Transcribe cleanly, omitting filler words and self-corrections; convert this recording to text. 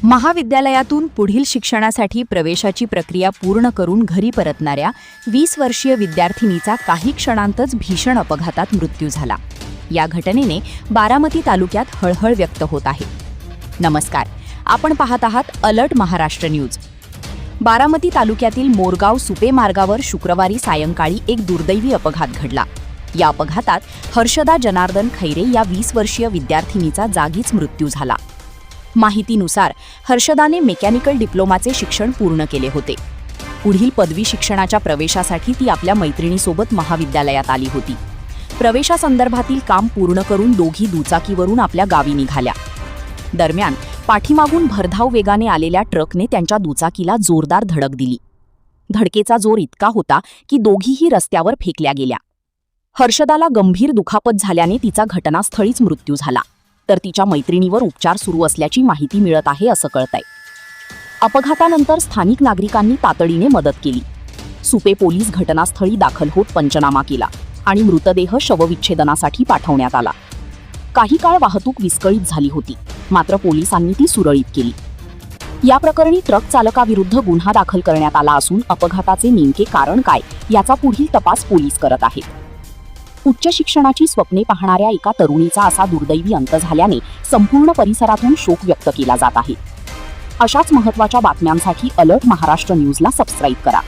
महाविद्यालयातून पुढील शिक्षणासाठी प्रवेशाची प्रक्रिया पूर्ण करून घरी परतणाऱ्या 20 वर्षीय विद्यार्थिनीचा काही क्षणांतच भीषण अपघातात मृत्यू झाला। या घटनेने बारामती तालुक्यात हळहळ व्यक्त होत आहे। नमस्कार, आपण पाहत आहात अलर्ट महाराष्ट्र न्यूज। बारामती तालुक्यातील मोरगाव सुपे मार्गावर शुक्रवारी सायंकाळी एक दुर्दैवी अपघात घडला। या अपघातात हर्षदा जनार्दन खैरे या 20 वर्षीय विद्यार्थिनीचा जागीच मृत्यू झाला। माहितीनुसार हर्षदाने मेकॅनिकल डिप्लोमाचे शिक्षण पूर्ण केले होते। पुढील पदवी शिक्षणाच्या प्रवेशासाठी ती आपल्या मैत्रिणीसोबत महाविद्यालयात आली होती। प्रवेशासंदर्भातील काम पूर्ण करून दोघी दुचाकीवरून आपल्या गावी निघाल्या। दरम्यान पाठीमागून भरधाव वेगाने आलेल्या ट्रकने त्यांच्या दुचाकीला जोरदार धडक दिली। धडकेचा जोर इतका होता की दोघीही रस्त्यावर फेकल्या गेल्या। हर्षदाला गंभीर दुखापत झाल्याने तिचा घटनास्थळीच मृत्यू झाला, तर तिच्या मैत्रिणीवर उपचार सुरू असल्याची माहिती मिळत आहे असं कळतंय। अपघातानंतर स्थानिक नागरिकांनी तातडीने मदत केली। सुपे पोलीस घटनास्थळी दाखल होत पंचनामा केला आणि मृतदेह शवविच्छेदनासाठी पाठवण्यात आला। काही काळ वाहतूक विस्कळीत झाली होती, मात्र पोलिसांनी ती सुरळीत केली। या प्रकरणी ट्रक चालकाविरुद्ध गुन्हा दाखल करण्यात आला असून अपघाताचे नेमके कारण काय याचा पुढील तपास पोलीस करत आहेत। उच्च शिक्षणाची स्वप्ने पाहणाऱ्या एका तरुणीचा असा दुर्दैवी अंत झाल्याने संपूर्ण परिसरातून शोक व्यक्त केला जात आहे। अशाच महत्त्वाच्या बातम्यांसाठी अलर्ट महाराष्ट्र न्यूजला सबस्क्राईब करा।